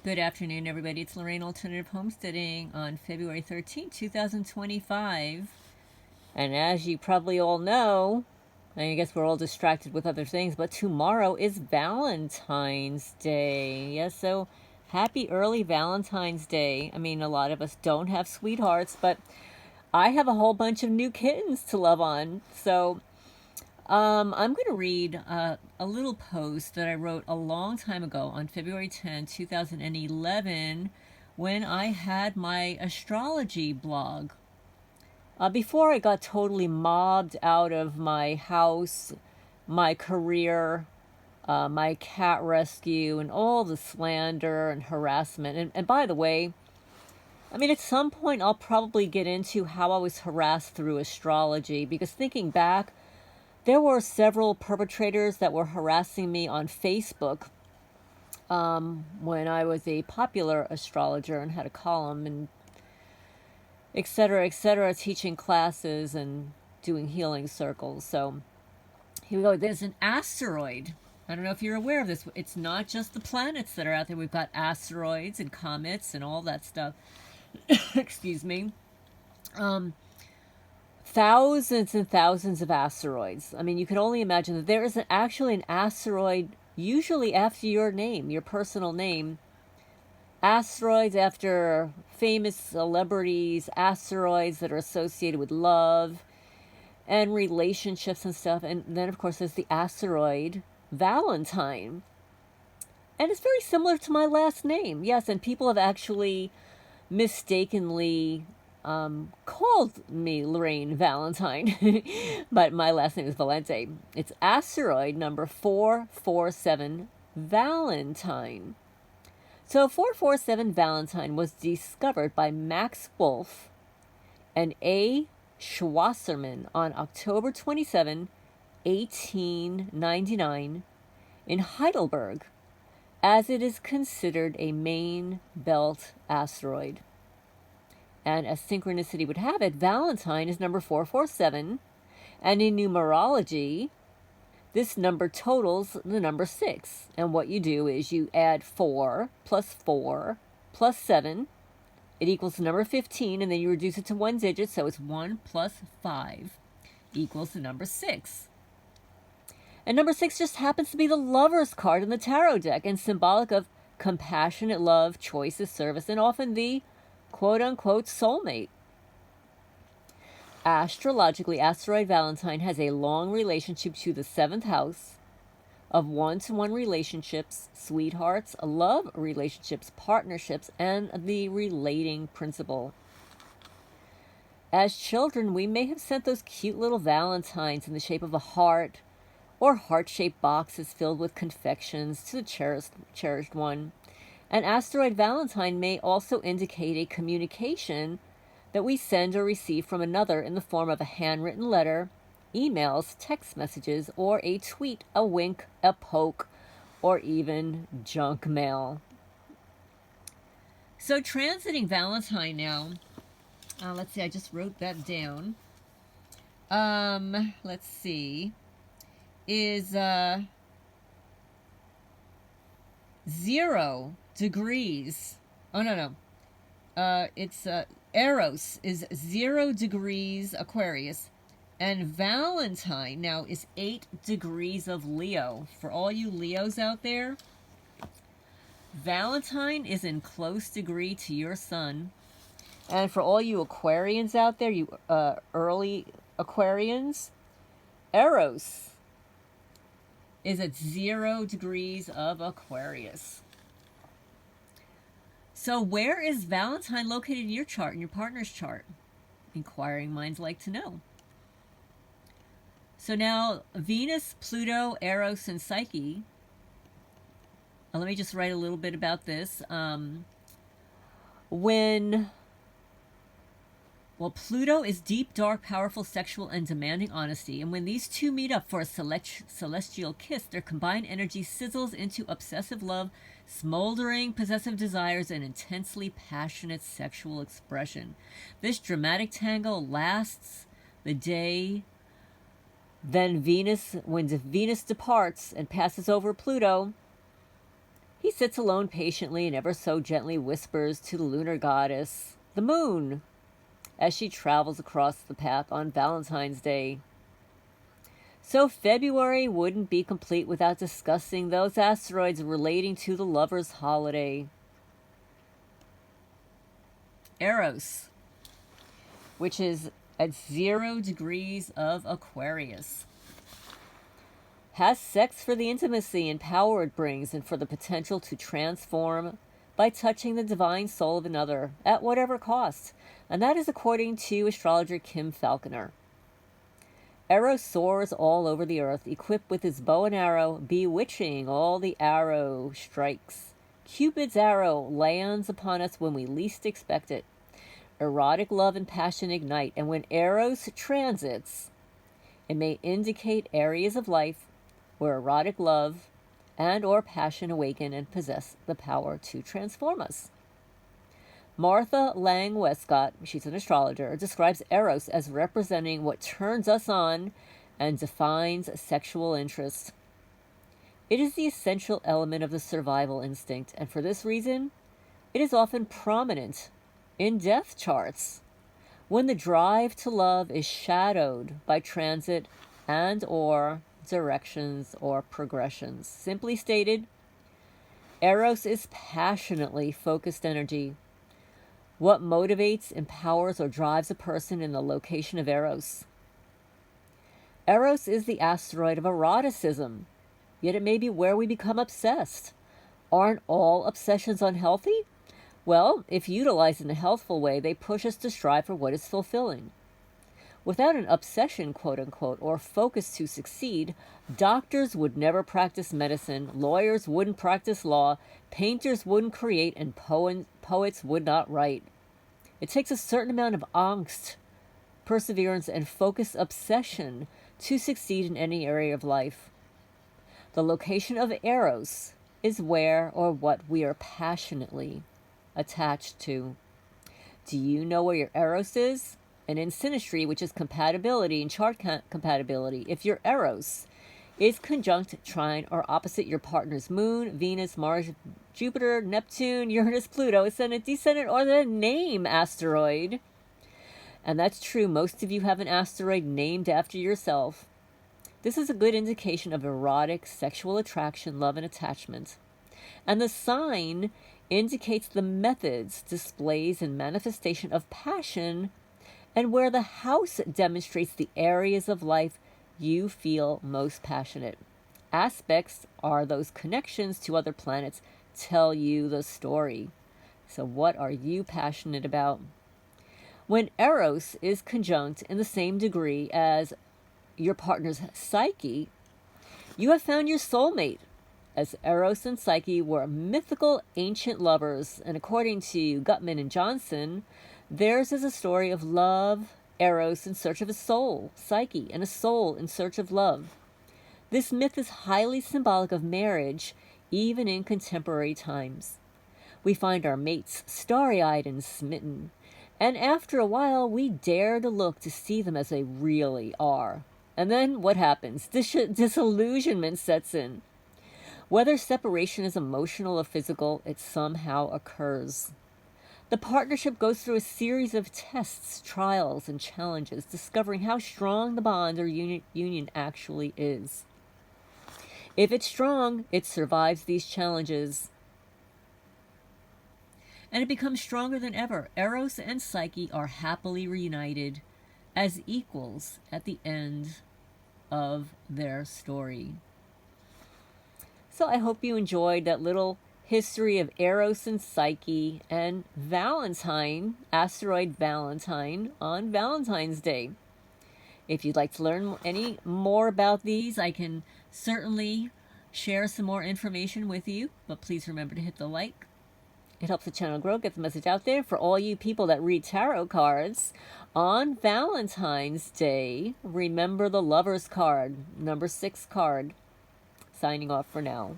Good afternoon, everybody. It's Lorraine Alternative Homesteading on February 13th, 2025. And as you probably all know, I guess we're all distracted with other things, but tomorrow is Valentine's Day. Yes, so happy early Valentine's Day. I mean, a lot of us don't have sweethearts, but I have a whole bunch of new kittens to love on. So I'm going to read a little post that I wrote a long time ago on February 10, 2011, when I had my astrology blog. Before I got totally mobbed out of my house, my career, my cat rescue, and all the slander and harassment. And by the way, I mean, at some point I'll probably get into how I was harassed through astrology, because thinking back, there were several perpetrators that were harassing me on Facebook when I was a popular astrologer and had a column and etc., teaching classes and doing healing circles. So here we go. There's an asteroid. I don't know if you're aware of this. It's not just the planets that are out there. We've got asteroids and comets and all that stuff. Excuse me. Thousands and thousands of asteroids. I mean, you can only imagine that there is actually an asteroid, usually after your name, your personal name. Asteroids after famous celebrities, asteroids that are associated with love and relationships and stuff. And then, of course, there's the asteroid Valentine. And it's very similar to my last name. Yes, and people have actually mistakenly called me Lorraine Valentine, but my last name is Valente. It's asteroid number 447 Valentine. So 447 Valentine was discovered by Max Wolf and A. Schwasserman on October 27, 1899 in Heidelberg, as it is considered a main belt asteroid. And as synchronicity would have it, Valentine is number 447, and in numerology, this number totals the number 6. And what you do is you add 4 plus 7. It equals the number 15, and then you reduce it to one digit, so it's 1 plus 5 equals the number 6. And number 6 just happens to be the Lover's card in the tarot deck, and symbolic of compassionate love, choices, service, and often the quote-unquote soulmate. Astrologically, asteroid Valentine has a long relationship to the 7th house of one-to-one relationships, sweethearts, love relationships, partnerships, and the relating principle. As children, we may have sent those cute little valentines in the shape of a heart or heart-shaped boxes filled with confections to the cherished one. An asteroid Valentine may also indicate a communication that we send or receive from another in the form of a handwritten letter, emails, text messages, or a tweet, a wink, a poke, or even junk mail. So transiting Valentine now, let's see, I just wrote that down. Let's see, is 0 degrees. Oh, no. It's Eros is 0 degrees Aquarius, and Valentine now is 8 degrees of Leo. For all you Leos out there, Valentine is in close degree to your sun. And for all you Aquarians out there, you early Aquarians, Eros is at 0 degrees of Aquarius. So where is Valentine located in your chart, in your partner's chart? Inquiring minds like to know. So now, Venus, Pluto, Eros, and Psyche. Let me just write a little bit about this. Pluto is deep, dark, powerful, sexual, and demanding honesty. And when these two meet up for a celestial kiss, their combined energy sizzles into obsessive love, smoldering possessive desires, and intensely passionate sexual expression. This dramatic tangle lasts the day then when Venus departs and passes over Pluto, he sits alone patiently and ever so gently whispers to the lunar goddess, the moon, as she travels across the path on Valentine's Day. So February wouldn't be complete without discussing those asteroids relating to the lover's holiday. Eros, which is at 0 degrees of Aquarius, has sex for the intimacy and power it brings and for the potential to transform by touching the divine soul of another at whatever cost. And that is according to astrologer Kim Falconer. Eros soars all over the earth, equipped with his bow and arrow, bewitching all the arrow strikes. Cupid's arrow lands upon us when we least expect it. Erotic love and passion ignite, and when Eros transits, it may indicate areas of life where erotic love and or passion awaken and possess the power to transform us. Martha Lang Westcott, she's an astrologer, describes Eros as representing what turns us on and defines sexual interest. It is the essential element of the survival instinct, and for this reason, it is often prominent in death charts when the drive to love is shadowed by transit and or directions or progressions. Simply stated, Eros is passionately focused energy. What motivates, empowers, or drives a person in the location of Eros? Eros is the asteroid of eroticism, yet it may be where we become obsessed. Aren't all obsessions unhealthy? Well, if utilized in a healthful way, they push us to strive for what is fulfilling. Without an obsession, quote-unquote, or focus to succeed, doctors would never practice medicine, lawyers wouldn't practice law, painters wouldn't create, and poets would not write. It takes a certain amount of angst, perseverance, and focused obsession to succeed in any area of life. The location of Eros is where or what we are passionately attached to. Do you know where your Eros is? And in synastry, which is compatibility and chart compatibility, if your Eros is conjunct, trine, or opposite your partner's moon, Venus, Mars, Jupiter, Neptune, Uranus, Pluto, ascendant, descendant, or the name asteroid, and that's true, most of you have an asteroid named after yourself, this is a good indication of erotic sexual attraction, love, and attachment. And the sign indicates the methods, displays, and manifestation of passion, and where the house demonstrates the areas of life you feel most passionate. Aspects are those connections to other planets tell you the story. So what are you passionate about? When Eros is conjunct in the same degree as your partner's Psyche, you have found your soulmate, as Eros and Psyche were mythical ancient lovers, and according to Gutman and Johnson, theirs is a story of love, Eros in search of a soul, Psyche, and a soul in search of love. This myth is highly symbolic of marriage, even in contemporary times. We find our mates starry-eyed and smitten, and after a while we dare to look to see them as they really are. And then what happens? Disillusionment sets in. Whether separation is emotional or physical, it somehow occurs. The partnership goes through a series of tests, trials, and challenges, discovering how strong the bond or union actually is. If it's strong, it survives these challenges, and it becomes stronger than ever. Eros and Psyche are happily reunited as equals at the end of their story. So I hope you enjoyed that little history of Eros and Psyche and Valentine, asteroid Valentine, on Valentine's Day. If you'd like to learn any more about these, I can certainly share some more information with you, but please remember to hit the like. It helps the channel grow, get the message out there. For all you people that read tarot cards, on Valentine's Day, remember the Lover's card, number 6 card. Signing off for now.